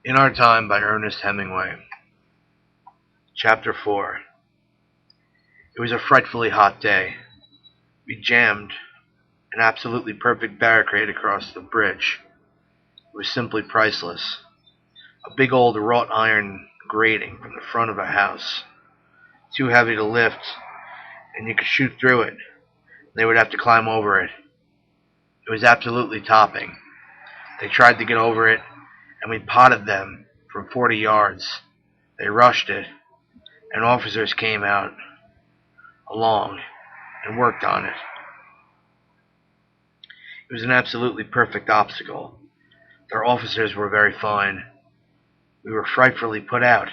In Our Time by Ernest Hemingway. Chapter 4. It was a frightfully hot day. We jammed an absolutely perfect barricade across the bridge. It was simply priceless. A big old wrought iron grating from the front of a house. Too heavy to lift, and you could shoot through it. They would have to climb over it. It was absolutely topping. They tried to get over it, and we potted them from 40 yards. They rushed it, and officers came out along and worked on it. It was an absolutely perfect obstacle. Their officers were very fine. We were frightfully put out.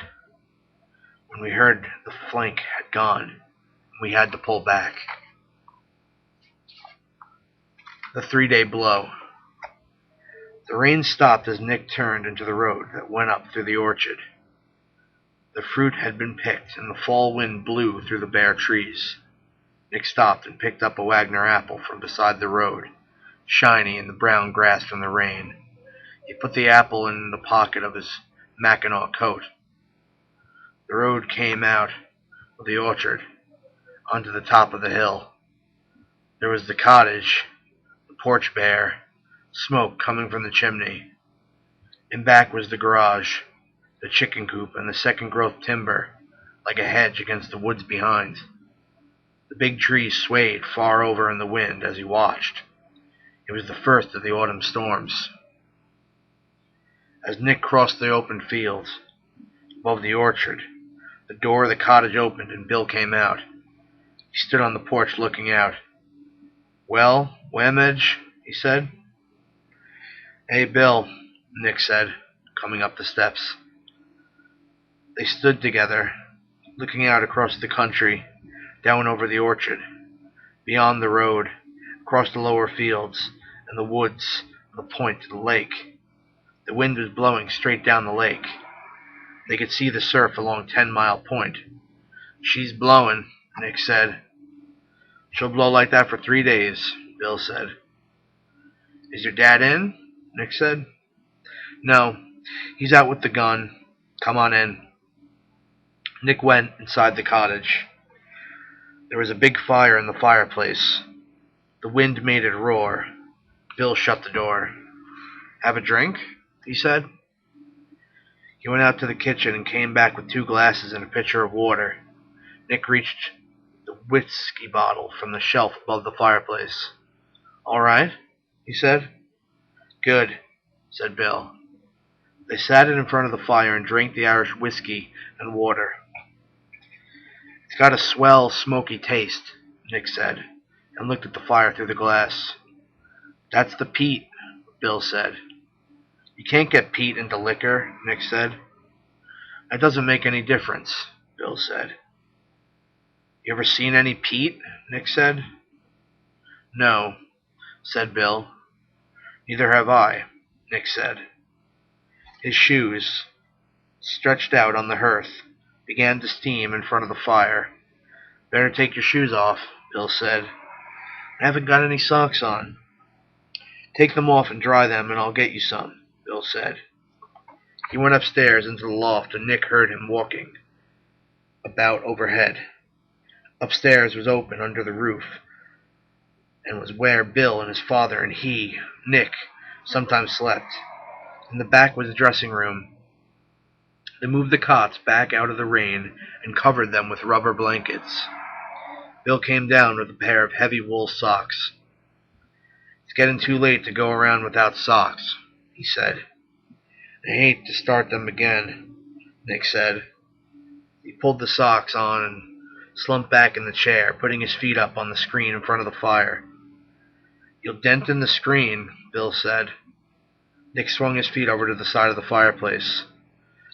When we heard the flank had gone, we had to pull back. The 3-day blow. The rain stopped as Nick turned into the road that went up through the orchard. The fruit had been picked, and the fall wind blew through the bare trees. Nick stopped and picked up a Wagner apple from beside the road, shiny in the brown grass from the rain. He put the apple in the pocket of his mackinaw coat. The road came out of the orchard onto the top of the hill. There was the cottage, the porch bare, smoke coming from the chimney. In back was the garage, the chicken coop, and the second-growth timber, like a hedge against the woods behind. The big trees swayed far over in the wind as he watched. It was the first of the autumn storms. As Nick crossed the open fields above the orchard, the door of the cottage opened and Bill came out. He stood on the porch looking out. "Well, Whammedge," he said. "Hey, Bill," Nick said, coming up the steps. They stood together, looking out across the country, down over the orchard, beyond the road, across the lower fields, and the woods, and the point to the lake. The wind was blowing straight down the lake. They could see the surf along 10 Mile Point. "She's blowing," Nick said. "She'll blow like that for 3 days," Bill said. "Is your dad in?" Nick said. "No, he's out with the gun. Come on in." Nick went inside the cottage. There was a big fire in the fireplace. The wind made it roar. Bill shut the door. "Have a drink?" he said. He went out to the kitchen and came back with 2 glasses and a pitcher of water. Nick reached the whiskey bottle from the shelf above the fireplace. "All right?" he said. "Good," said Bill. They sat in front of the fire and drank the Irish whiskey and water. "It's got a swell, smoky taste," Nick said, and looked at the fire through the glass. "That's the peat," Bill said. "You can't get peat into liquor," Nick said. "That doesn't make any difference," Bill said. "You ever seen any peat?" Nick said. "No," said Bill. "Neither have I," Nick said. His shoes, stretched out on the hearth, began to steam in front of the fire. "Better take your shoes off," Bill said. "I haven't got any socks on." "Take them off and dry them, and I'll get you some," Bill said. He went upstairs into the loft, and Nick heard him walking about overhead. Upstairs was open under the roof, and was where Bill and his father and he, Nick, sometimes slept. In the back was the dressing room. They moved the cots back out of the rain and covered them with rubber blankets. Bill came down with a pair of heavy wool socks. "It's getting too late to go around without socks," he said. "I hate to start them again," Nick said. He pulled the socks on and slumped back in the chair, putting his feet up on the screen in front of the fire. "You'll dent in the screen," Bill said. Nick swung his feet over to the side of the fireplace.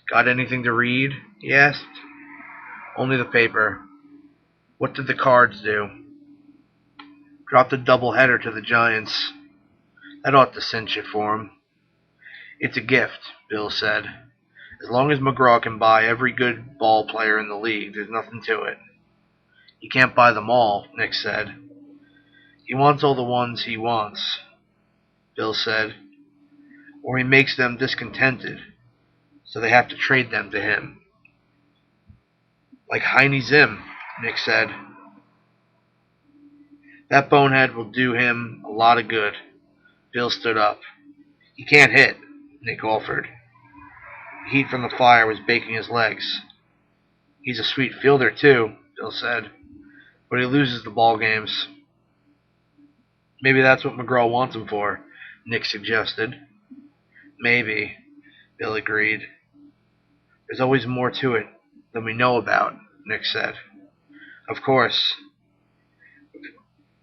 "Got anything to read?" he asked. "Only the paper." "What did the Cards do?" "Dropped a doubleheader to the Giants. That ought to cinch it for 'em." "It's a gift," Bill said. "As long as McGraw can buy every good ball player in the league, there's nothing to it." "He can't buy them all," Nick said. "He wants all the ones he wants," Bill said. "Or he makes them discontented. so they have to trade them to him. Like Heine Zim, Nick said. That bonehead will do him a lot of good. Bill stood up. He can't hit, Nick offered. The heat from the fire was baking his legs. He's a sweet fielder, too, Bill said, but he loses the ball games. Maybe that's what McGraw wants him for, Nick suggested. Maybe, Bill agreed. There's always more to it than we know about, Nick said. Of course,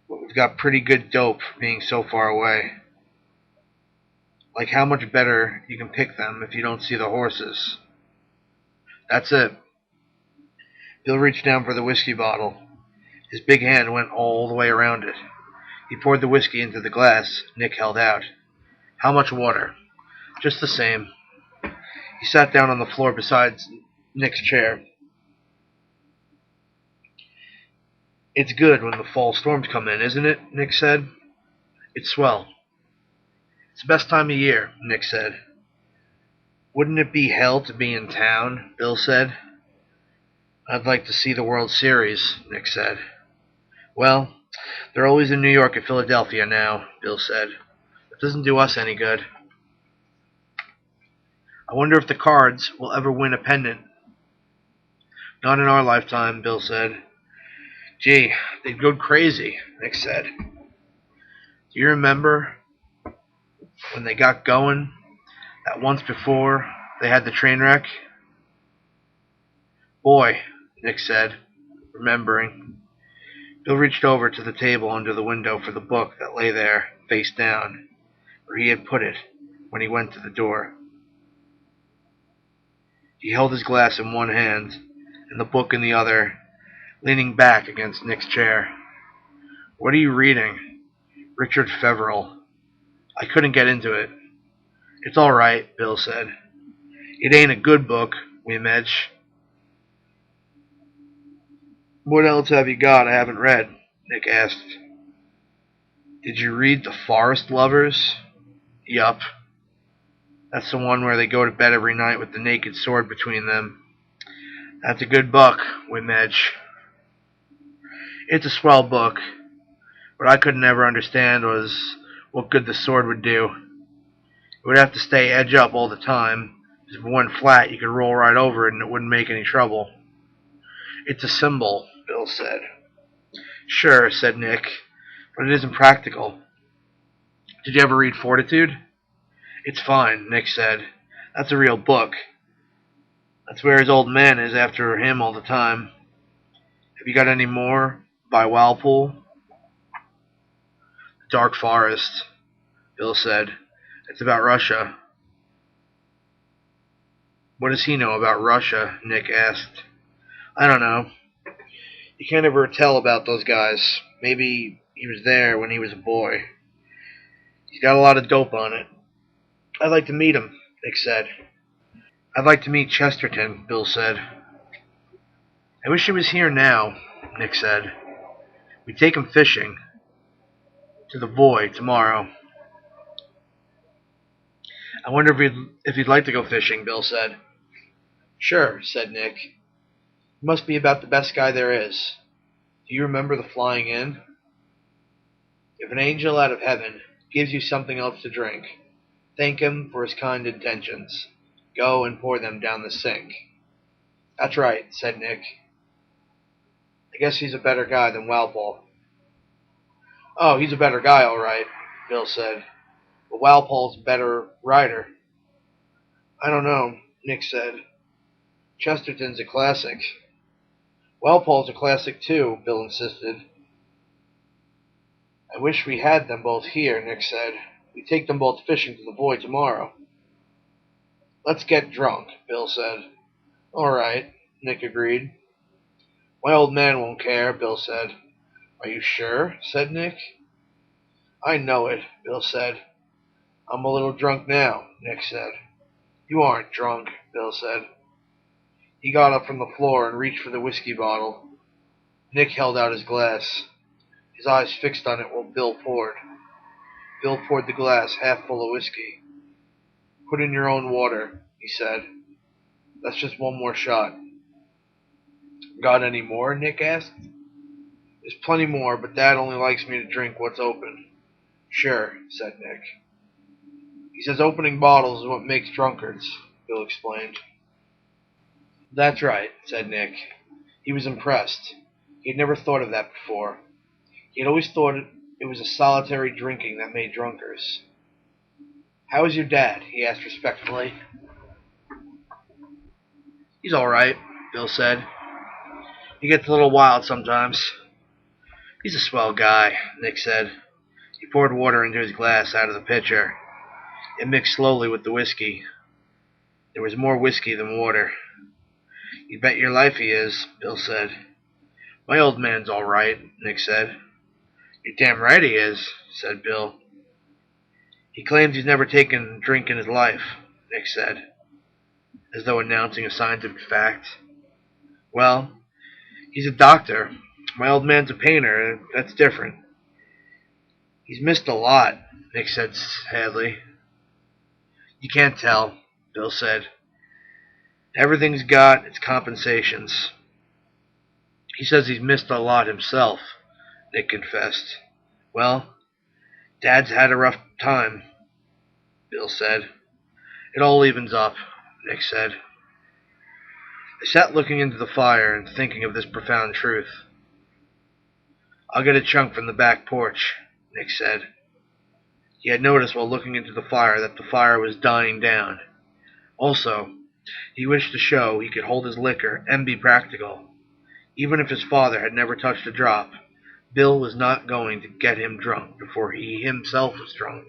but we've got pretty good dope for being so far away. Like how much better you can pick them if you don't see the horses. That's it. Bill reached down for the whiskey bottle. His big hand went all the way around it. He poured the whiskey into the glass Nick held out. How much water? Just the same. He sat down on the floor beside Nick's chair. It's good when the fall storms come in, isn't it? Nick said. It's swell. It's the best time of year, Nick said. Wouldn't it be hell to be in town? Bill said. I'd like to see the World Series, Nick said. Well, they're always in New York and Philadelphia now, Bill said. It doesn't do us any good. I wonder if the Cards will ever win a pennant. Not in our lifetime, Bill said. Gee, they'd go crazy, Nick said. Do you remember when they got going, that once before they had the train wreck? Boy, Nick said, remembering. Bill reached over to the table under the window for the book that lay there, face down, where he had put it when he went to the door. He held his glass in one hand and the book in the other, leaning back against Nick's chair. What are you reading? Richard Feverel. I couldn't get into it. It's all right, Bill said. It ain't a good book, Wimedge. What else have you got I haven't read? Nick asked. Did you read The Forest Lovers? Yup. That's the one where they go to bed every night with the naked sword between them. That's a good book, Wimedge. It's a swell book. What I couldn't ever understand was what good the sword would do. It would have to stay edge up all the time. If it went flat, you could roll right over it and it wouldn't make any trouble. It's a symbol, Bill said. Sure, said Nick, but it isn't practical. Did you ever read Fortitude? It's fine, Nick said. That's a real book. That's where his old man is after him all the time. Have you got any more by Walpole? Dark Forest, Bill said. It's about Russia. What does he know about Russia? Nick asked. I don't know. You can't ever tell about those guys. Maybe he was there when he was a boy. He's got a lot of dope on it. I'd like to meet him, Nick said. I'd like to meet Chesterton, Bill said. I wish he was here now, Nick said. We take him fishing. To the Voy tomorrow. I wonder if he'd like to go fishing, Bill said. Sure, said Nick. He must be about the best guy there is. Do you remember the flying in? If an angel out of heaven gives you something else to drink, thank him for his kind intentions. Go and pour them down the sink. That's right, said Nick. I guess he's a better guy than Walpole. Oh, he's a better guy, all right, Bill said. But Walpole's a better writer. I don't know, Nick said. Chesterton's a classic. Walpole's a classic too, Bill insisted. I wish we had them both here, Nick said. We take them both fishing to the Voy tomorrow. Let's get drunk, Bill said. All right, Nick agreed. My old man won't care, Bill said. Are you sure? Said Nick. I know it, Bill said. I'm a little drunk now, Nick said. You aren't drunk, Bill said. He got up from the floor and reached for the whiskey bottle. Nick held out his glass, his eyes fixed on it while Bill poured. Bill poured the glass half full of whiskey. Put in your own water, he said. That's just one more shot. Got any more? Nick asked. There's plenty more, but Dad only likes me to drink what's open. Sure, said Nick. He says opening bottles is what makes drunkards, Bill explained. That's right, said Nick. He was impressed. He had never thought of that before. He had always thought it was a solitary drinking that made drunkards. How is your dad? He asked respectfully. He's all right, Bill said. He gets a little wild sometimes. He's a swell guy, Nick said. He poured water into his glass out of the pitcher. It mixed slowly with the whiskey. There was more whiskey than water. You bet your life he is, Bill said. My old man's all right, Nick said. You're damn right he is, said Bill. He claims he's never taken a drink in his life, Nick said, as though announcing a scientific fact. Well, he's a doctor. My old man's a painter. That's different. He's missed a lot, Nick said sadly. You can't tell, Bill said. Everything's got its compensations. He says he's missed a lot himself, Nick confessed. Well, Dad's had a rough time, Bill said. It all evens up, Nick said. I sat looking into the fire and thinking of this profound truth. I'll get a chunk from the back porch, Nick said. He had noticed while looking into the fire that the fire was dying down. Also, he wished to show he could hold his liquor and be practical. Even if his father had never touched a drop, Bill was not going to get him drunk before he himself was drunk.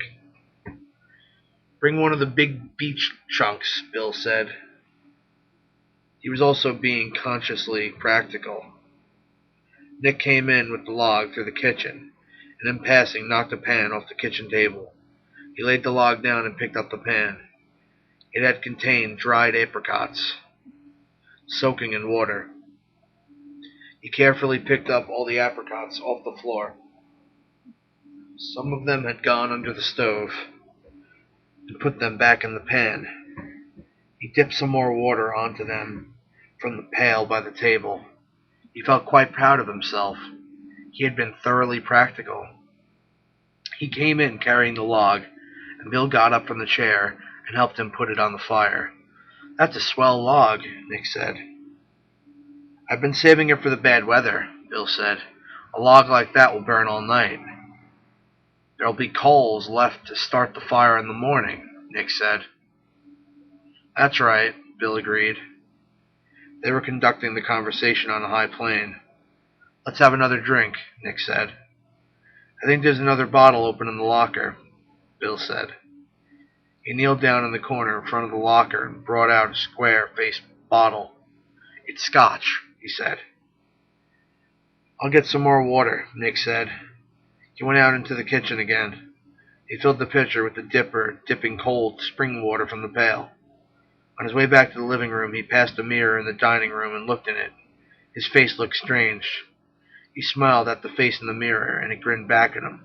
Bring one of the big beach chunks, Bill said. He was also being consciously practical. Nick came in with the log through the kitchen, and in passing knocked a pan off the kitchen table. He laid the log down and picked up the pan. It had contained dried apricots, soaking in water. He carefully picked up all the apricots off the floor. Some of them had gone under the stove, and put them back in the pan. He dipped some more water onto them from the pail by the table. He felt quite proud of himself. He had been thoroughly practical. He came in carrying the log, and Bill got up from the chair and helped him put it on the fire. That's a swell log, Nick said. I've been saving it for the bad weather, Bill said. A log like that will burn all night. There'll be coals left to start the fire in the morning, Nick said. That's right, Bill agreed. They were conducting the conversation on a high plane. Let's have another drink, Nick said. I think there's another bottle open in the locker, Bill said. He kneeled down in the corner in front of the locker and brought out a square-faced bottle. It's scotch, he said. I'll get some more water, Nick said. He went out into the kitchen again. He filled the pitcher with the dipper, dipping cold spring water from the pail. On his way back to the living room, he passed a mirror in the dining room and looked in it. His face looked strange. He smiled at the face in the mirror, and it grinned back at him.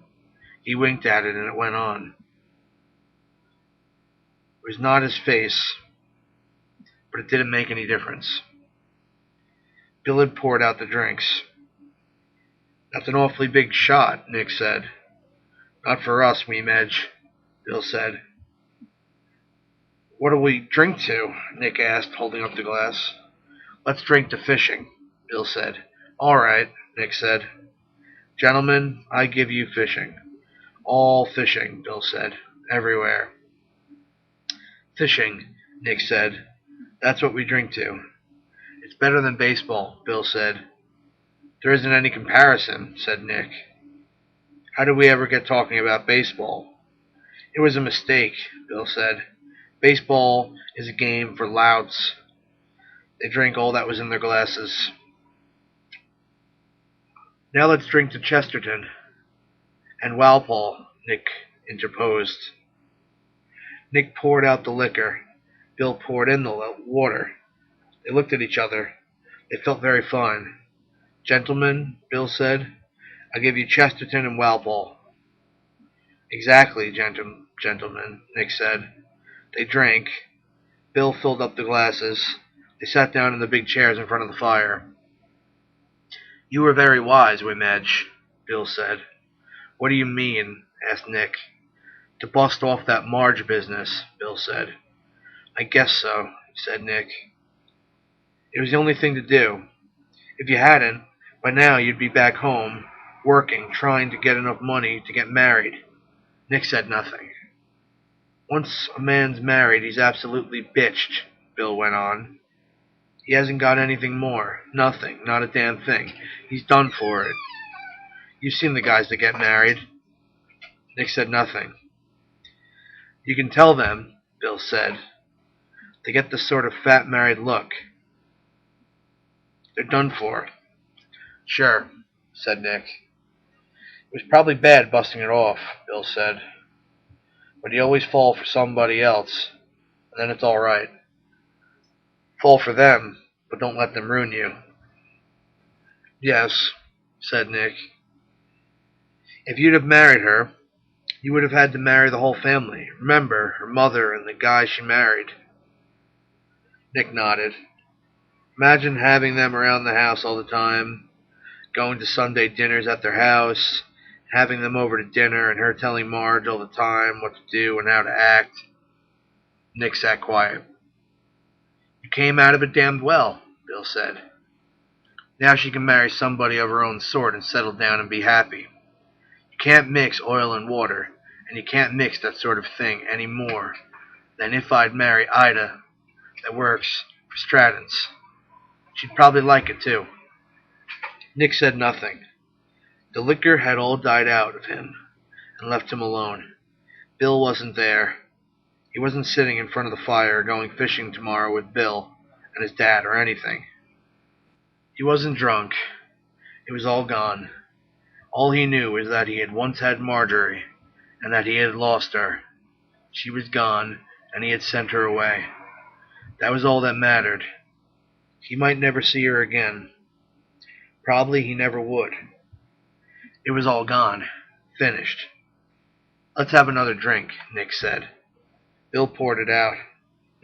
He winked at it, and it went on. It was not his face, but it didn't make any difference. Bill had poured out the drinks. That's an awfully big shot, Nick said. Not for us, Weemedge, Bill said. What'll we drink to? Nick asked, holding up the glass. Let's drink to fishing, Bill said. All right, Nick said. Gentlemen, I give you fishing. All fishing, Bill said. Everywhere. Fishing, Nick said. That's what we drink to. It's better than baseball, Bill said. There isn't any comparison, said Nick. How did we ever get talking about baseball? It was a mistake, Bill said. Baseball is a game for louts. They drank all that was in their glasses. Now let's drink to Chesterton. And Walpole, Nick interposed. Nick poured out the liquor. Bill poured in the water. They looked at each other. They felt very fine. Gentlemen, Bill said, I'll give you Chesterton and Walpole. Exactly, gentlemen, Nick said. They drank. Bill filled up the glasses. They sat down in the big chairs in front of the fire. "You were very wise, Wimedge," Bill said. "What do you mean?" asked Nick. "To bust off that Marge business," Bill said. "I guess so," said Nick. "It was the only thing to do. If you hadn't, by now you'd be back home, working, trying to get enough money to get married." Nick said nothing. "Once a man's married, he's absolutely bitched," Bill went on. "He hasn't got anything more. Nothing. Not a damn thing. He's done for it. You've seen the guys that get married." Nick said nothing. "You can tell them," Bill said. "They get this sort of fat married look. They're done for." "Sure," said Nick. "It was probably bad busting it off," Bill said. "But you always fall for somebody else, and then it's all right. Fall for them, but don't let them ruin you." "Yes," said Nick. "If you'd have married her, you would have had to marry the whole family. Remember, her mother and the guy she married." Nick nodded. "Imagine having them around the house all the time, going to Sunday dinners at their house, having them over to dinner, and her telling Marge all the time what to do and how to act." Nick sat quiet. "You came out of it damned well," Bill said. "Now she can marry somebody of her own sort and settle down and be happy. You can't mix oil and water, and you can't mix that sort of thing any more than if I'd marry Ida that works for Stratton's. She'd probably like it, too." Nick said nothing. The liquor had all died out of him and left him alone. Bill wasn't there. He wasn't sitting in front of the fire going fishing tomorrow with Bill and his dad or anything. He wasn't drunk. It was all gone. All he knew was that he had once had Marjorie and that he had lost her. She was gone, and he had sent her away. That was all that mattered. He might never see her again. Probably he never would. It was all gone. Finished. "Let's have another drink," Nick said. Bill poured it out.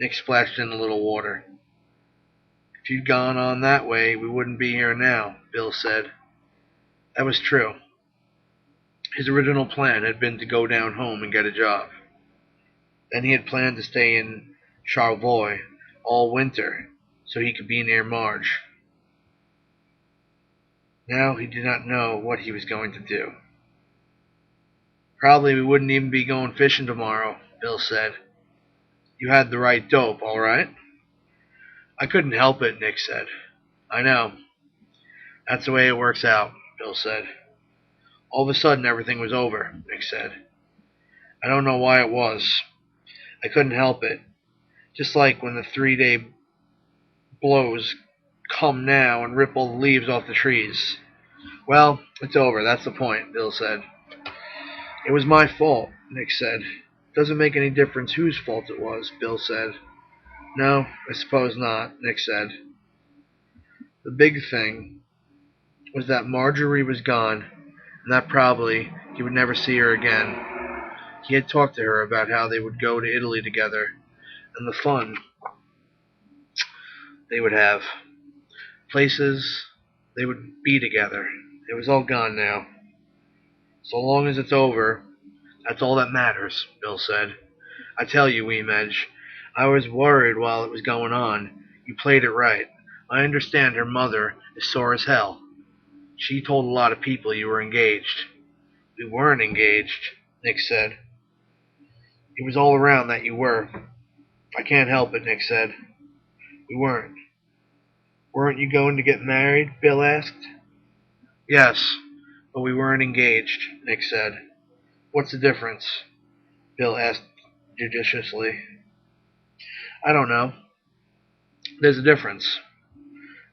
Nick splashed in a little water. "If you'd gone on that way, we wouldn't be here now," Bill said. That was true. His original plan had been to go down home and get a job. Then he had planned to stay in Charlevoix all winter so he could be near Marge. Now he did not know what he was going to do. "Probably we wouldn't even be going fishing tomorrow," Bill said. "You had the right dope, all right." "I couldn't help it," Nick said. "I know. That's the way it works out," Bill said. "All of a sudden everything was over," Nick said. "I don't know why it was. I couldn't help it. Just like when the 3-day blows come now and rip all the leaves off the trees. Well, it's over, that's the point," Bill said. "It was my fault," Nick said. "Doesn't make any difference whose fault it was," Bill said. "No, I suppose not," Nick said. The big thing was that Marjorie was gone, and that probably he would never see her again. He had talked to her about how they would go to Italy together, and the fun they would have. Places they would be together. It was all gone now. "So long as it's over, that's all that matters," Bill said. "I tell you, Weemedge, I was worried while it was going on. You played it right. I understand her mother is sore as hell. She told a lot of people you were engaged." "We weren't engaged," Nick said. "It was all around that you were." "I can't help it," Nick said. "We weren't." "Weren't you going to get married?" Bill asked. "Yes, but we weren't engaged," Nick said. "What's the difference?" Bill asked judiciously. "I don't know. There's a difference."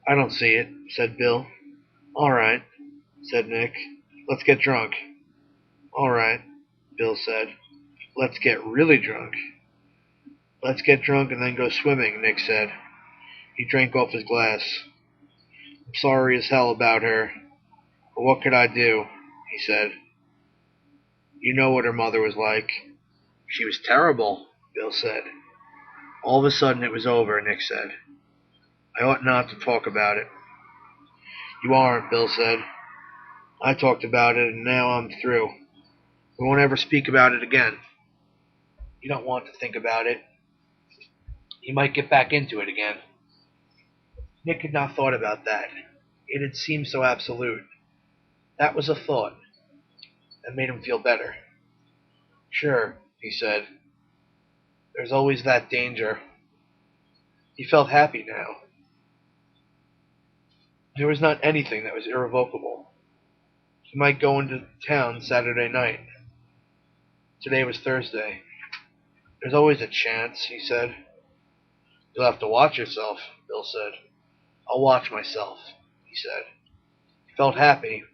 "I don't see it," said Bill. "All right," said Nick. "Let's get drunk." "All right," Bill said. "Let's get really drunk." "Let's get drunk and then go swimming," Nick said. He drank off his glass. "I'm sorry as hell about her, but what could I do?" he said. "You know what her mother was like." "She was terrible," Bill said. All of a sudden it was over, Nick said. I ought not to talk about it. You aren't, Bill said. I talked about it, and now I'm through. We won't ever speak about it again. You don't want to think about it. You might get back into it again. Nick had not thought about that. It had seemed so absolute. That was a thought that made him feel better. Sure, he said. There's always that danger. He felt happy now. There was not anything that was irrevocable. He might go into town Saturday night. Today was Thursday. There's always a chance, he said. You'll have to watch yourself, Bill said. I'll watch myself, he said. He felt happy.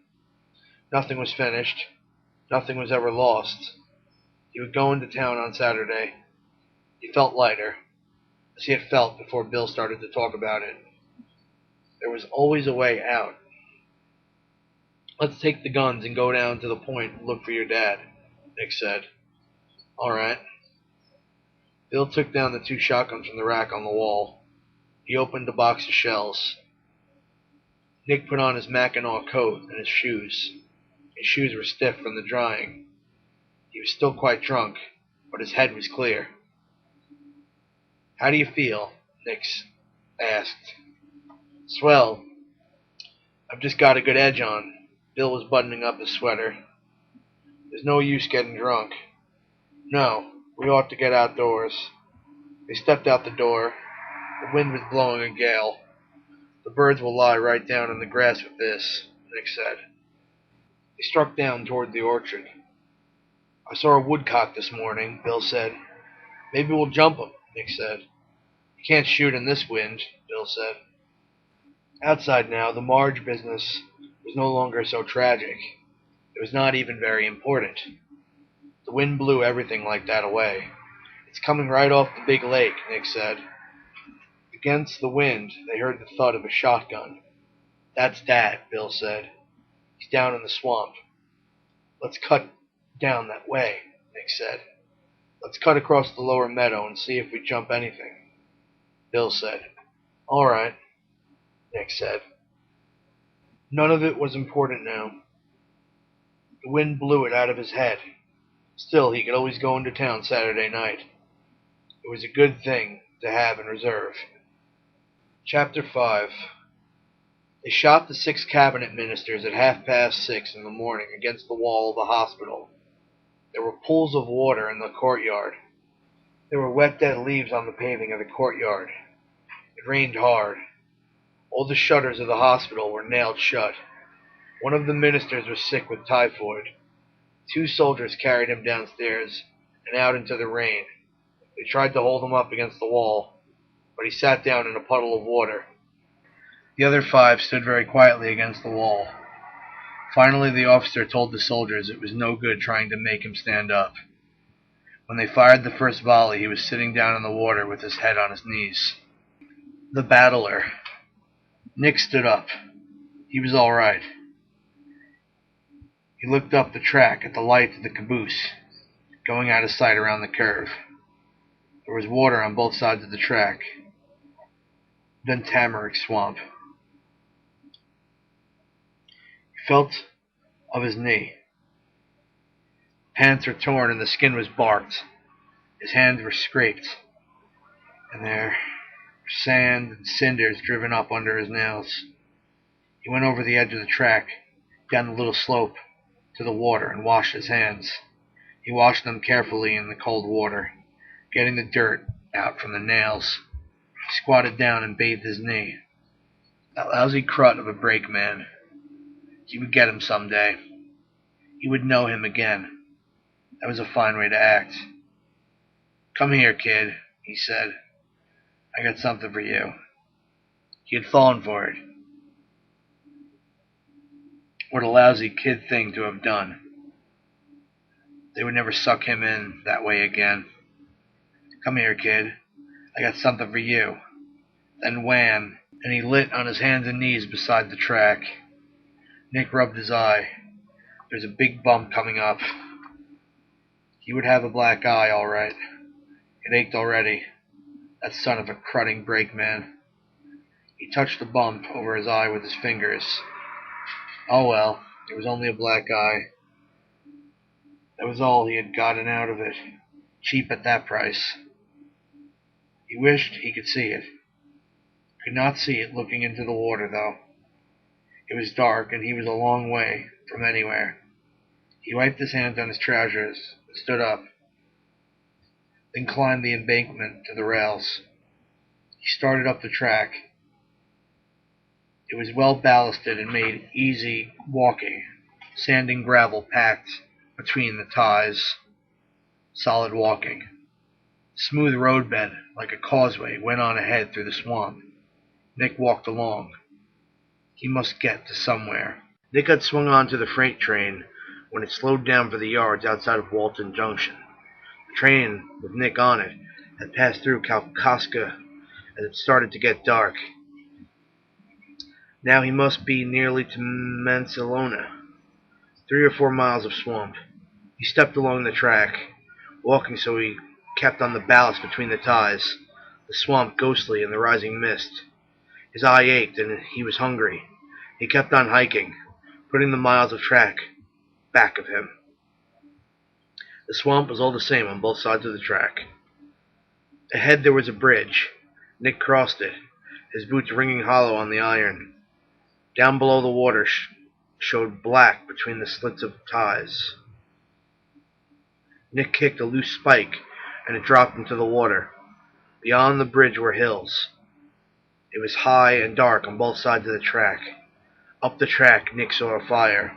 Nothing was finished. Nothing was ever lost. He would go into town on Saturday. He felt lighter, as he had felt before Bill started to talk about it. There was always a way out. Let's take the guns and go down to the point and look for your dad, Nick said. All right. Bill took down the 2 shotguns from the rack on the wall. He opened a box of shells. Nick put on his Mackinaw coat and his shoes. His shoes were stiff from the drying. He was still quite drunk, but his head was clear. How do you feel? Nick asked. Swell. I've just got a good edge on. Bill was buttoning up his sweater. There's no use getting drunk. No, we ought to get outdoors. They stepped out the door. The wind was blowing a gale. The birds will lie right down in the grass with this, Nick said. They struck down toward the orchard. I saw a woodcock this morning, Bill said. Maybe we'll jump him, Nick said. You can't shoot in this wind, Bill said. Outside now, the Marge business was no longer so tragic. It was not even very important. The wind blew everything like that away. It's coming right off the big lake, Nick said. Against the wind, they heard the thud of a shotgun. That's Dad, Bill said. He's down in the swamp. Let's cut down that way, Nick said. Let's cut across the lower meadow and see if we jump anything. Bill said. All right, Nick said. None of it was important now. The wind blew it out of his head. Still, he could always go into town Saturday night. It was a good thing to have in reserve. Chapter 5. They shot the 6 cabinet ministers at 6:30 in the morning against the wall of the hospital. There were pools of water in the courtyard. There were wet dead leaves on the paving of the courtyard. It rained hard. All the shutters of the hospital were nailed shut. One of the ministers was sick with typhoid. 2 soldiers carried him downstairs and out into the rain. They tried to hold him up against the wall, but he sat down in a puddle of water. The other 5 stood very quietly against the wall. Finally, the officer told the soldiers it was no good trying to make him stand up. When they fired the first volley, he was sitting down in the water with his head on his knees. The battler. Nick stood up. He was all right. He looked up the track at the lights of the caboose, going out of sight around the curve. There was water on both sides of the track, then tamarack swamp. He felt of his knee. Pants were torn and the skin was barked. His hands were scraped, and there were sand and cinders driven up under his nails. He went over the edge of the track, down the little slope, to the water and washed his hands. He washed them carefully in the cold water, getting the dirt out from the nails. He squatted down and bathed his knee. That lousy crut of a brakeman. He would get him someday. He would know him again. That was a fine way to act. Come here, kid, he said. I got something for you. He had fallen for it. What a lousy kid thing to have done. They would never suck him in that way again. Come here, kid. I got something for you. Then wham, and he lit on his hands and knees beside the track. Nick rubbed his eye. There's a big bump coming up. He would have a black eye, all right. It ached already. That son of a crutting brakeman. He touched the bump over his eye with his fingers. Oh well, it was only a black eye. That was all he had gotten out of it. Cheap at that price. He wished he could see it. Could not see it looking into the water, though. It was dark, and he was a long way from anywhere. He wiped his hands on his trousers, and stood up, then climbed the embankment to the rails. He started up the track. It was well ballasted and made easy walking. Sand and gravel packed between the ties. Solid walking. Smooth roadbed, like a causeway, went on ahead through the swamp. Nick walked along. He must get to somewhere. Nick had swung on to the freight train when it slowed down for the yards outside of Walton Junction. The train, with Nick on it, had passed through Kalkaska as it started to get dark. Now he must be nearly to Mansalona. 3 or 4 miles of swamp. He stepped along the track, walking so he kept on the ballast between the ties, the swamp ghostly in the rising mist. His eye ached and he was hungry. He kept on hiking, putting the miles of track back of him. The swamp was all the same on both sides of the track. Ahead there was a bridge. Nick crossed it, his boots ringing hollow on the iron. Down below the water showed black between the slits of ties. Nick kicked a loose spike, and it dropped into the water. Beyond the bridge were hills. It was high and dark on both sides of the track. Up the track, Nick saw a fire.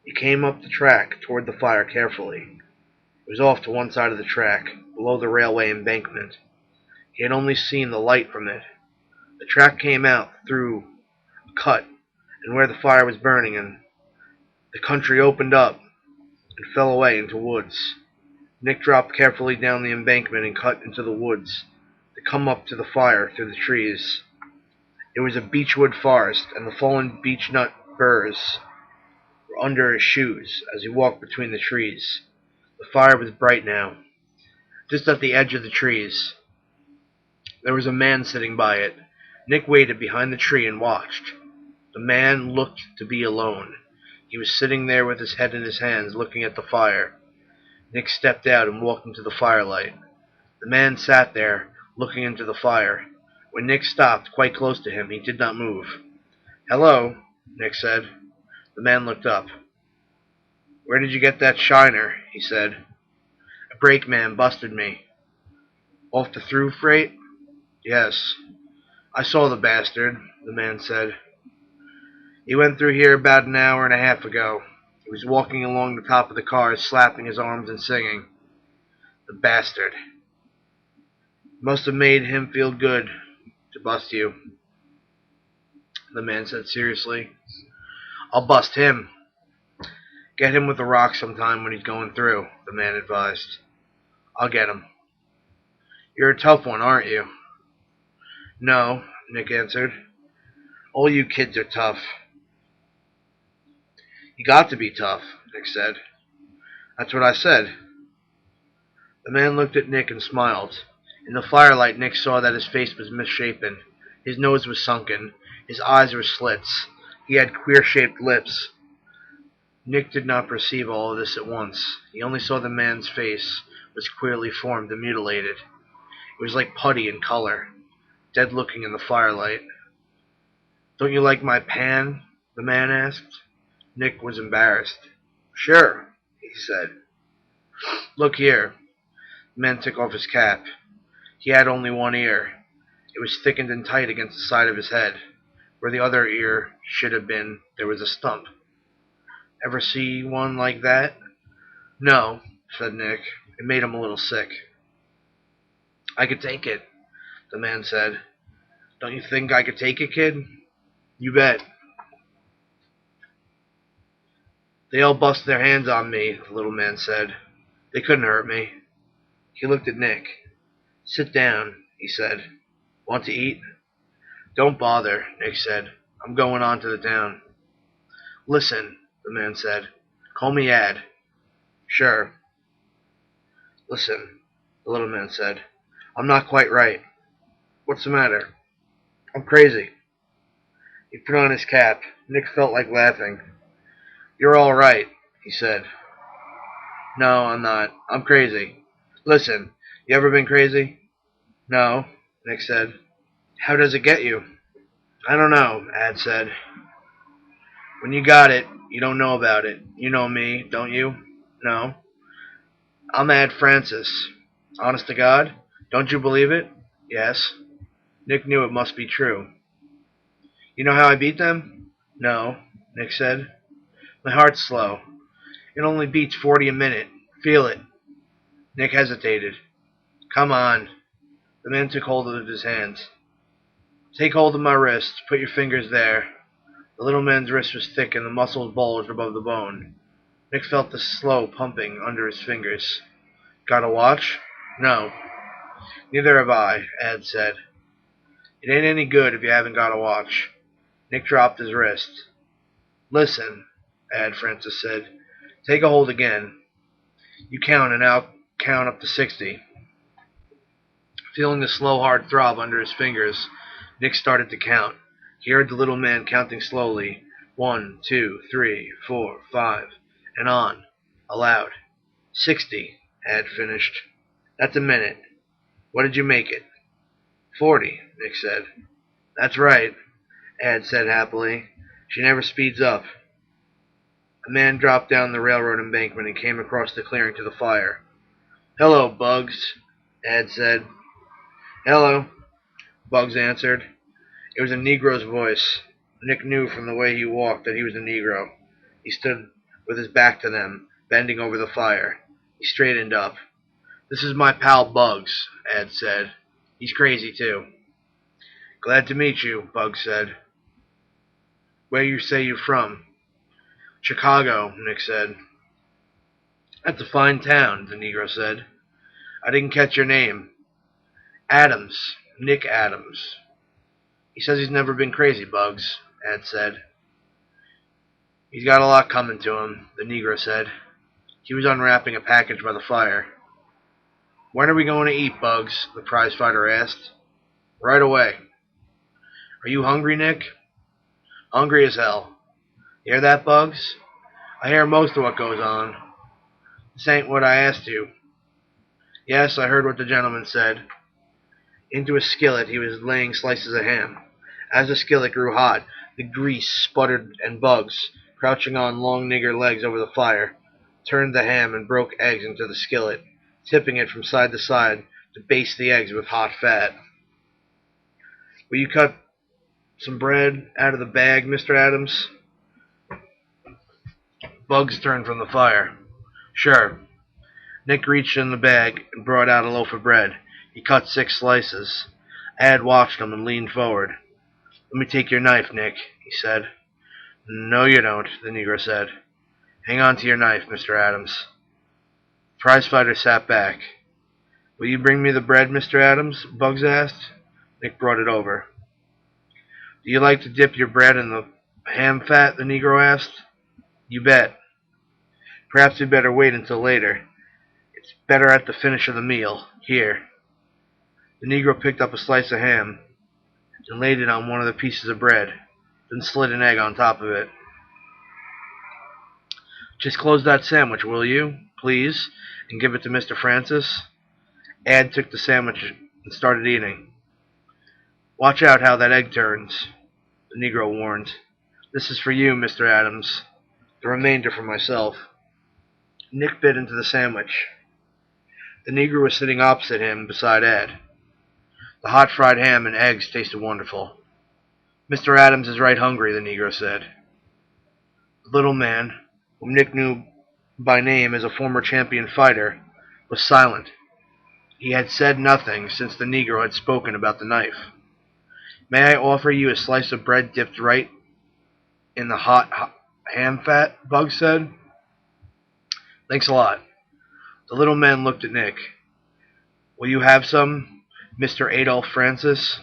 He came up the track toward the fire carefully. It was off to one side of the track, below the railway embankment. He had only seen the light from it. The track came out through a cut, and where the fire was burning, and the country opened up and fell away into woods. Nick dropped carefully down the embankment and cut into the woods to come up to the fire through the trees. It was a beechwood forest, and the fallen beechnut burrs were under his shoes as he walked between the trees. The fire was bright now. Just at the edge of the trees, there was a man sitting by it. Nick waited behind the tree and watched. The man looked to be alone. He was sitting there with his head in his hands, looking at the fire. Nick stepped out and walked into the firelight. The man sat there, looking into the fire. When Nick stopped quite close to him, he did not move. "Hello," Nick said. The man looked up. "Where did you get that shiner?" he said. "A brakeman busted me." "Off the through freight?" "Yes." "I saw the bastard," the man said. "He went through here about an hour and a half ago. He was walking along the top of the cars, slapping his arms and singing. The bastard. Must have made him feel good to bust you," the man said seriously. "I'll bust him." "Get him with a rock sometime when he's going through," the man advised. "I'll get him." "You're a tough one, aren't you?" "No," Nick answered. "All you kids are tough." "You got to be tough," Nick said. "That's what I said." The man looked at Nick and smiled. In the firelight, Nick saw that his face was misshapen. His nose was sunken. His eyes were slits. He had queer-shaped lips. Nick did not perceive all of this at once. He only saw the man's face was queerly formed and mutilated. It was like putty in color, dead-looking in the firelight. "Don't you like my pan?" the man asked. Nick was embarrassed. "Sure," he said. "Look here." The man took off his cap. He had only one ear. It was thickened and tight against the side of his head. Where the other ear should have been, there was a stump. "Ever see one like that?" "No," said Nick. It made him a little sick. "I could take it," the man said. "Don't you think I could take it, kid?" "You bet." "They all busted their hands on me," the little man said. "They couldn't hurt me." He looked at Nick. "Sit down," he said. "Want to eat?" "Don't bother," Nick said. "I'm going on to the town." "Listen," the man said. "Call me Ad." "Sure." "Listen," the little man said. "I'm not quite right." "What's the matter?" I'm crazy. He put on his cap. Nick felt like laughing. You're all right, he said. No, I'm not. I'm crazy. Listen, you ever been crazy? No, Nick said. How does it get you? I don't know, Ad said. When you got it, you don't know about it. You know me, don't you? No. I'm Ad Francis. Honest to God? Don't you believe it? Yes. Nick knew it must be true. You know how I beat them? No, Nick said. My heart's slow. It only beats 40 a minute. Feel it. Nick hesitated. Come on. The man took hold of his hands. Take hold of my wrist. Put your fingers there. The little man's wrist was thick and the muscles bulged above the bone. Nick felt the slow pumping under his fingers. Got a watch? No. Neither have I, Ad said. It ain't any good if you haven't got a watch. Nick dropped his wrist. Listen, Ad Francis said. Take a hold again. You count and I'll count up to 60. Feeling the slow, hard throb under his fingers, Nick started to count. He heard the little man counting slowly. 1, 2, 3, 4, 5, and on, aloud. 60, Ad finished. That's a minute. What did you make it? 40, Nick said. That's right, Ad said happily. She never speeds up. A man dropped down the railroad embankment and came across the clearing to the fire. Hello, Bugs, Ad said. Hello, Bugs answered. It was a Negro's voice. Nick knew from the way he walked that he was a Negro. He stood with his back to them, bending over the fire. He straightened up. This is my pal Bugs, Ad said. He's crazy too. Glad to meet you, Bugs said. Where you say you're from? Chicago, Nick said. That's a fine town, the Negro said. I didn't catch your name. Adams. Nick Adams. He says he's never been crazy, Bugs, Ad said. He's got a lot coming to him, the Negro said. He was unwrapping a package by the fire. When are we going to eat, Bugs? The prizefighter asked. Right away. Are you hungry, Nick? Hungry as hell. You hear that, Bugs? I hear most of what goes on. This ain't what I asked you. Yes, I heard what the gentleman said. Into a skillet he was laying slices of ham. As the skillet grew hot, the grease sputtered and Bugs, crouching on long nigger legs over the fire, turned the ham and broke eggs into the skillet, tipping it from side to side to baste the eggs with hot fat. Will you cut some bread out of the bag, Mr. Adams? Bugs turned from the fire. Sure. Nick reached in the bag and brought out a loaf of bread. He cut 6 slices. Ad watched him and leaned forward. Let me take your knife, Nick, he said. No, you don't, the Negro said. Hang on to your knife, Mr. Adams. The prizefighter sat back. Will you bring me the bread, Mr. Adams? Bugs asked. Nick brought it over. Do you like to dip your bread in the ham fat? The Negro asked. You bet. Perhaps we'd better wait until later. It's better at the finish of the meal. Here. The Negro picked up a slice of ham and laid it on one of the pieces of bread, then slid an egg on top of it. Just close that sandwich, will you, please, and give it to Mr. Francis? Ad took the sandwich and started eating. Watch out how that egg turns, the Negro warned. This is for you, Mr. Adams. The remainder for myself. Nick bit into the sandwich. The Negro was sitting opposite him beside Ad. The hot fried ham and eggs tasted wonderful. Mr. Adams is right hungry, the Negro said. The little man, whom Nick knew by name as a former champion fighter, was silent. He had said nothing since the Negro had spoken about the knife. May I offer you a slice of bread dipped right in the hot ham fat? Bugs said. Thanks a lot. The little man looked at Nick. Will you have some, Mr. Adolph Francis?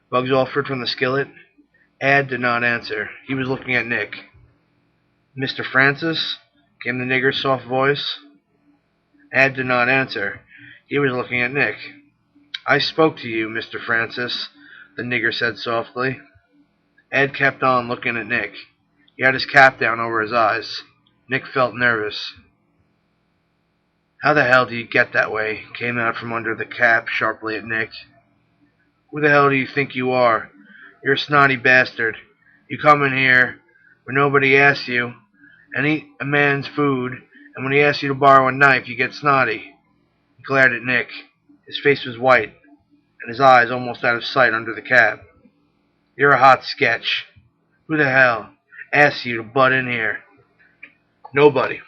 Bugs offered from the skillet. Ad did not answer. He was looking at Nick. Mr. Francis? Came the nigger's soft voice. Ad did not answer. He was looking at Nick. I spoke to you, Mr. Francis. the nigger said softly. Ed kept on looking at Nick. He had his cap down over his eyes. Nick felt nervous. "How the hell do you get that way?" came out from under the cap sharply at Nick. "Who the hell do you think you are? You're a snotty bastard. You come in here where nobody asks you and eat a man's food, and when he asks you to borrow a knife, you get snotty." He glared at Nick. His face was white, and his eyes almost out of sight under the cap. "You're a hot sketch. Who the hell asked you to butt in here?" "Nobody."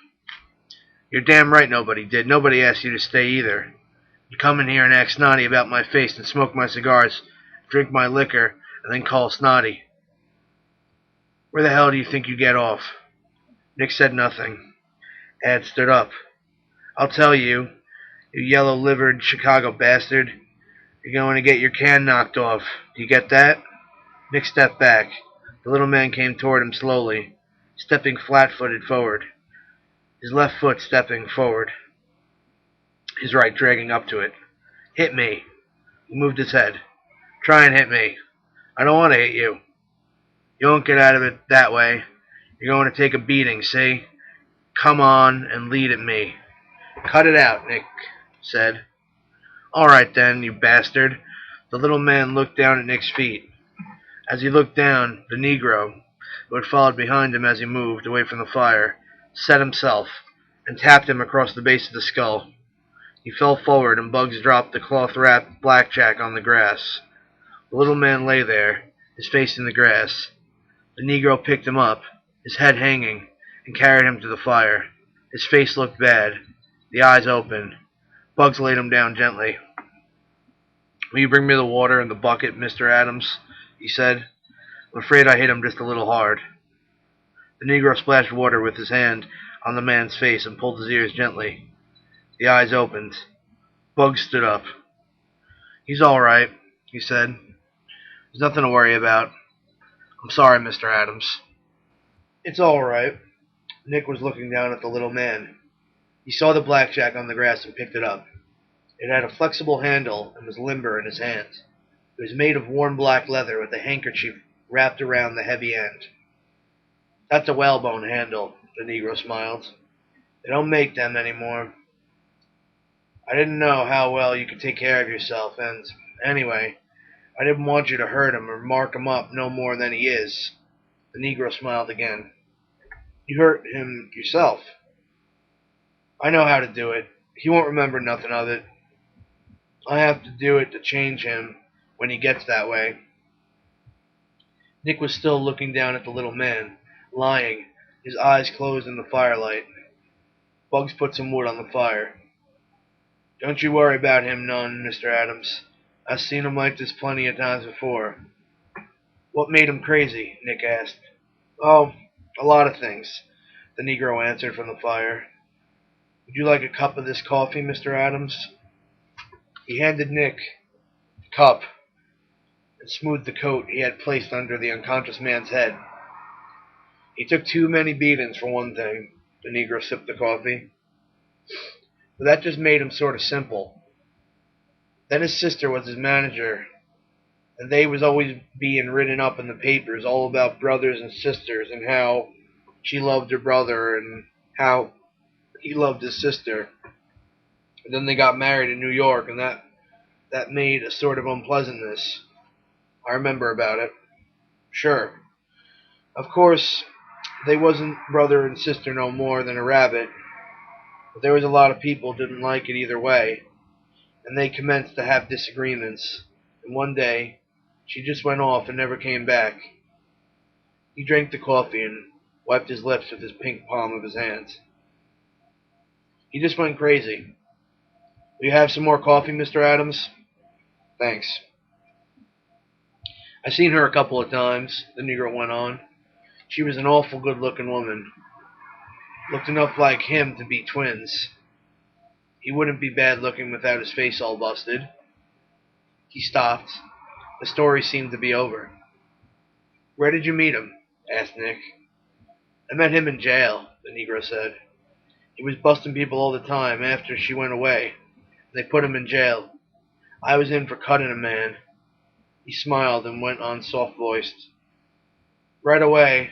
"You're damn right nobody did. Nobody asked you to stay either. You come in here and act snotty about my face and smoke my cigars, drink my liquor, and then call snotty. Where the hell do you think you get off?" Nick said nothing. Ed stood up. "I'll tell you, you yellow-livered Chicago bastard. You're going to get your can knocked off. Do you get that?" Nick stepped back. The little man came toward him slowly, stepping flat-footed forward, his left foot stepping forward, his right dragging up to it. "Hit me." He moved his head. "Try and hit me." "I don't want to hit you." "You won't get out of it that way. You're going to take a beating, see? Come on and lead at me." "Cut it out," Nick said. "All right then, you bastard." The little man looked down at Nick's feet. As he looked down, the Negro, who had followed behind him as he moved away from the fire, set himself and tapped him across the base of the skull. He fell forward, and Bugs dropped the cloth-wrapped blackjack on the grass. The little man lay there, his face in the grass. The Negro picked him up, his head hanging, and carried him to the fire. His face looked bad, the eyes open. Bugs laid him down gently. "Will you bring me the water and the bucket, Mr. Adams?" he said. "I'm afraid I hit him just a little hard." The Negro splashed water with his hand on the man's face and pulled his ears gently. The eyes opened. Bugs stood up. "He's all right," he said. "There's nothing to worry about. I'm sorry, Mr. Adams." "It's all right." Nick was looking down at the little man. He saw the blackjack on the grass and picked it up. It had a flexible handle and was limber in his hand. It was made of worn black leather with a handkerchief wrapped around the heavy end. "That's a whalebone handle," the Negro smiled. "They don't make them anymore. I didn't know how well you could take care of yourself, and, anyway, I didn't want you to hurt him or mark him up no more than he is." The Negro smiled again. "You hurt him yourself." "I know how to do it. He won't remember nothing of it. I have to do it to change him when he gets that way." Nick was still looking down at the little man, lying, his eyes closed in the firelight. Bugs put some wood on the fire. "Don't you worry about him none, Mr. Adams. I've seen him like this plenty of times before." "What made him crazy?" Nick asked. "Oh, a lot of things," the Negro answered from the fire. "Would you like a cup of this coffee, Mr. Adams?" He handed Nick the cup and smoothed the coat he had placed under the unconscious man's head. "He took too many beatings for one thing." The Negro sipped the coffee. "But that just made him sort of simple. Then his sister was his manager, and they was always being written up in the papers all about brothers and sisters, and how she loved her brother and how he loved his sister. And then they got married in New York, and that made a sort of unpleasantness. I remember about it." "Sure. Of course, they wasn't brother and sister no more than a rabbit, but there was a lot of people didn't like it either way, and they commenced to have disagreements, and one day she just went off and never came back." He drank the coffee and wiped his lips with his pink palm of his hand. "He just went crazy. Will you have some more coffee, Mr. Adams?" "Thanks." "I seen her a couple of times," the Negro went on. "She was an awful good-looking woman. Looked enough like him to be twins. He wouldn't be bad-looking without his face all busted." He stopped. The story seemed to be over. "Where did you meet him?" asked Nick. "I met him in jail," the Negro said. "He was busting people all the time after she went away. They put him in jail. I was in for cutting a man. He smiled and went on soft-voiced. Right away,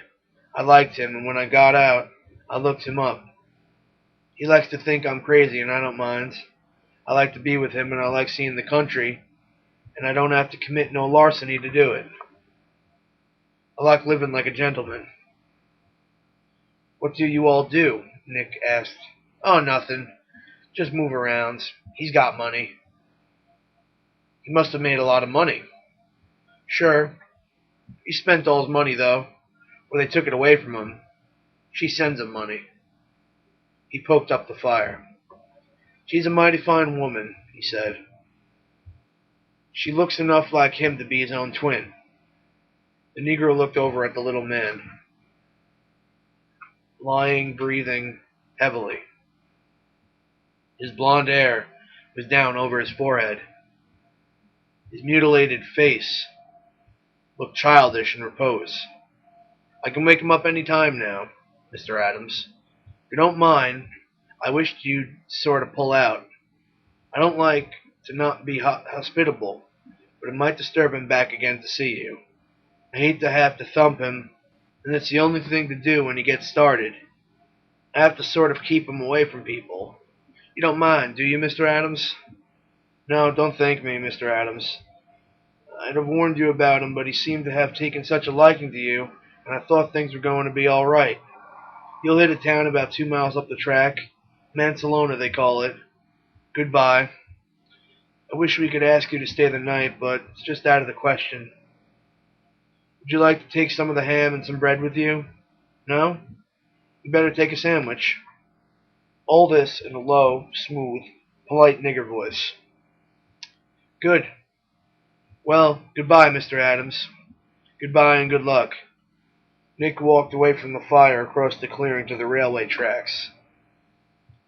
I liked him, and when I got out, I looked him up. He likes to think I'm crazy, and I don't mind. I like to be with him, and I like seeing the country, and I don't have to commit no larceny to do it. I like living like a gentleman. What do you all do? Nick asked. Oh, nothing. Just move around. He's got money. He must have made a lot of money. Sure. He spent all his money, though, or they took it away from him. She sends him money. He poked up the fire. She's a mighty fine woman, he said. She looks enough like him to be his own twin. The Negro looked over at the little man, lying, breathing heavily. His blonde hair was down over his forehead. His mutilated face looked childish in repose. I can wake him up any time now, Mr. Adams. If you don't mind, I wished you'd sort of pull out. I don't like to not be hospitable, but it might disturb him back again to see you. I hate to have to thump him, and it's the only thing to do when he gets started. I have to sort of keep him away from people. You don't mind, do you, Mr. Adams? No, don't thank me, Mr. Adams. I'd have warned you about him, but he seemed to have taken such a liking to you, and I thought things were going to be all right. You'll hit a town about 2 miles up the track. Mansalona, they call it. Goodbye. I wish we could ask you to stay the night, but it's just out of the question. Would you like to take some of the ham and some bread with you? No? You better take a sandwich. All this in a low, smooth, polite nigger voice. Good. Well, goodbye, Mr. Adams. Goodbye and good luck. Nick walked away from the fire across the clearing to the railway tracks.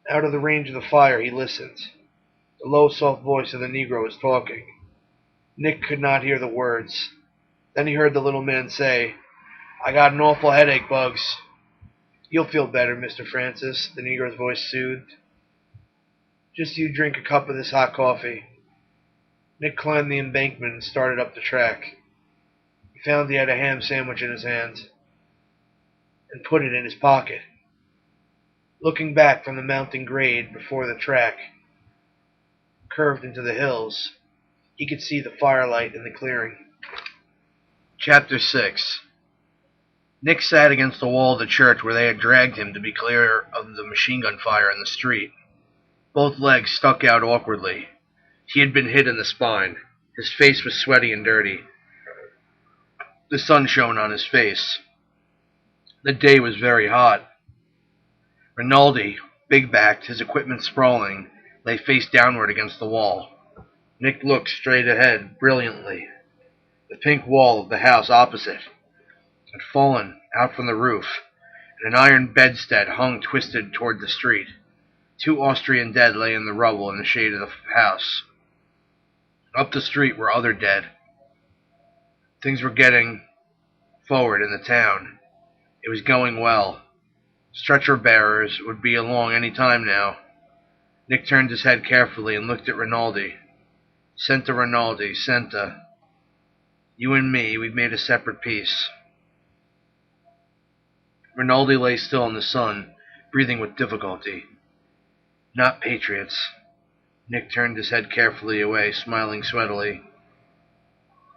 Out of the range of the fire, he listened. The low, soft voice of the Negro was talking. Nick could not hear the words. Then he heard the little man say, I got an awful headache, Bugs. You'll feel better, Mr. Francis, the Negro's voice soothed. Just you drink a cup of this hot coffee. Nick climbed the embankment and started up the track. He found he had a ham sandwich in his hand and put it in his pocket. Looking back from the mountain grade before the track curved into the hills, he could see the firelight in the clearing. Chapter 6. Nick sat against the wall of the church where they had dragged him to be clear of the machine gun fire in the street. Both legs stuck out awkwardly. He had been hit in the spine. His face was sweaty and dirty. The sun shone on his face. The day was very hot. Rinaldi, big-backed, his equipment sprawling, lay face downward against the wall. Nick looked straight ahead, brilliantly. The pink wall of the house opposite had fallen out from the roof, and an iron bedstead hung twisted toward the street. 2 Austrian dead lay in the rubble in the shade of the house. Up the street were other dead. Things were getting forward in the town. It was going well. Stretcher bearers would be along any time now. Nick turned his head carefully and looked at Rinaldi. Senta Rinaldi, Senta. You and me, we've made a separate peace. Rinaldi lay still in the sun, breathing with difficulty. Not patriots. Nick turned his head carefully away, smiling sweatily.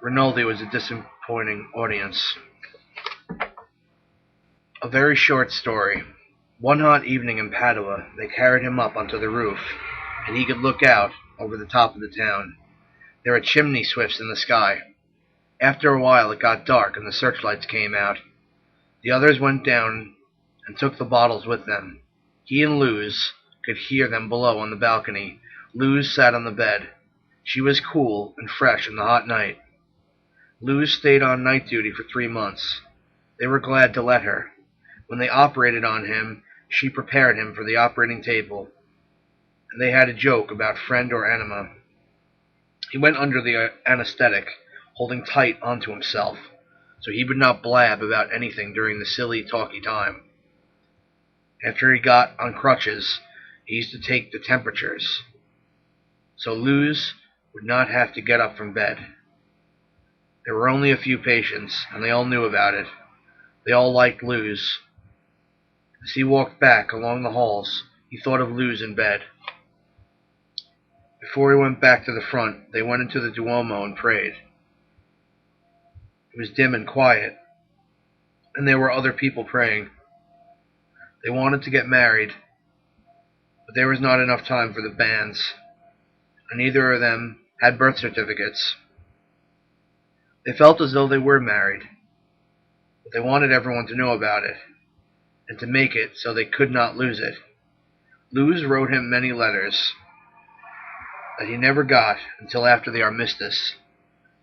Rinaldi was a disappointing audience. A very short story. One hot evening in Padua, they carried him up onto the roof, and he could look out over the top of the town. There were chimney swifts in the sky. After a while it got dark and the searchlights came out. The others went down and took the bottles with them. He and Luz could hear them below on the balcony. Luz sat on the bed. She was cool and fresh in the hot night. Luz stayed on night duty for 3 months. They were glad to let her. When they operated on him, she prepared him for the operating table, and they had a joke about friend or enema. He went under the anesthetic, holding tight onto himself, so he would not blab about anything during the silly, talky time. After he got on crutches, he used to take the temperatures, so Luz would not have to get up from bed. There were only a few patients, and they all knew about it. They all liked Luz. As he walked back along the halls, he thought of Luz in bed. Before he went back to the front, they went into the Duomo and prayed. It was dim and quiet, and there were other people praying. They wanted to get married, but there was not enough time for the banns, and neither of them had birth certificates. They felt as though they were married, but they wanted everyone to know about it, and to make it so they could not lose it. Luz wrote him many letters that he never got until after the armistice.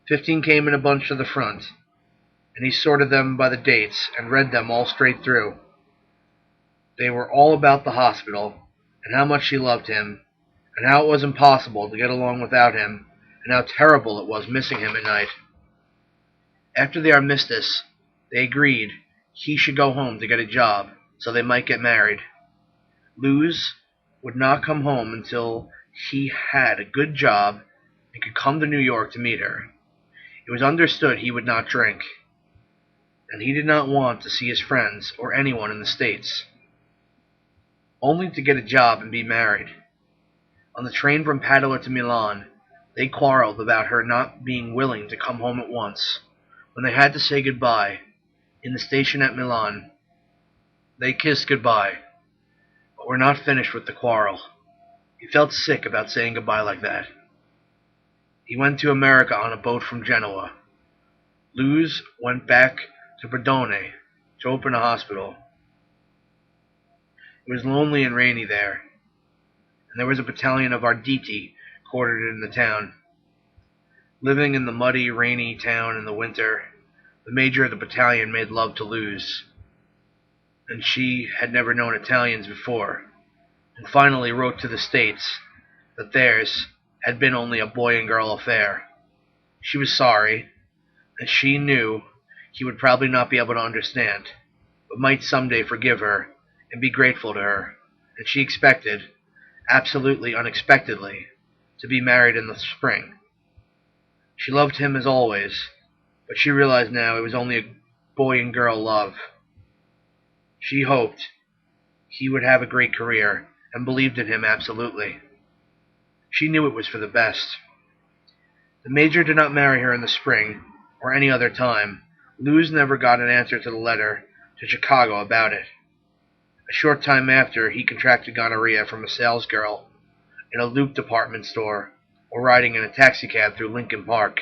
15 came in a bunch to the front, and he sorted them by the dates and read them all straight through. They were all about the hospital, and how much she loved him, and how it was impossible to get along without him, and how terrible it was missing him at night. After the armistice, they agreed he should go home to get a job so they might get married. Luz would not come home until he had a good job and could come to New York to meet her. It was understood he would not drink, and he did not want to see his friends or anyone in the States, only to get a job and be married. On the train from Padua to Milan, they quarreled about her not being willing to come home at once. When they had to say goodbye in the station at Milan, they kissed goodbye, but were not finished with the quarrel. He felt sick about saying goodbye like that. He went to America on a boat from Genoa. Luz went back to Bordone to open a hospital. It was lonely and rainy there, and there was a battalion of Arditi quartered in the town. Living in the muddy, rainy town in the winter, the major of the battalion made love to Luz, and she had never known Italians before, and finally wrote to the States that theirs had been only a boy and girl affair. She was sorry, and she knew he would probably not be able to understand, but might someday forgive her and be grateful to her, and she expected, absolutely unexpectedly, to be married in the spring. She loved him as always, but she realized now it was only a boy and girl love. She hoped he would have a great career, and believed in him absolutely. She knew it was for the best. The major did not marry her in the spring, or any other time. Luz never got an answer to the letter to Chicago about it. A short time after, he contracted gonorrhea from a salesgirl in a Loop department store, or riding in a taxicab through Lincoln Park.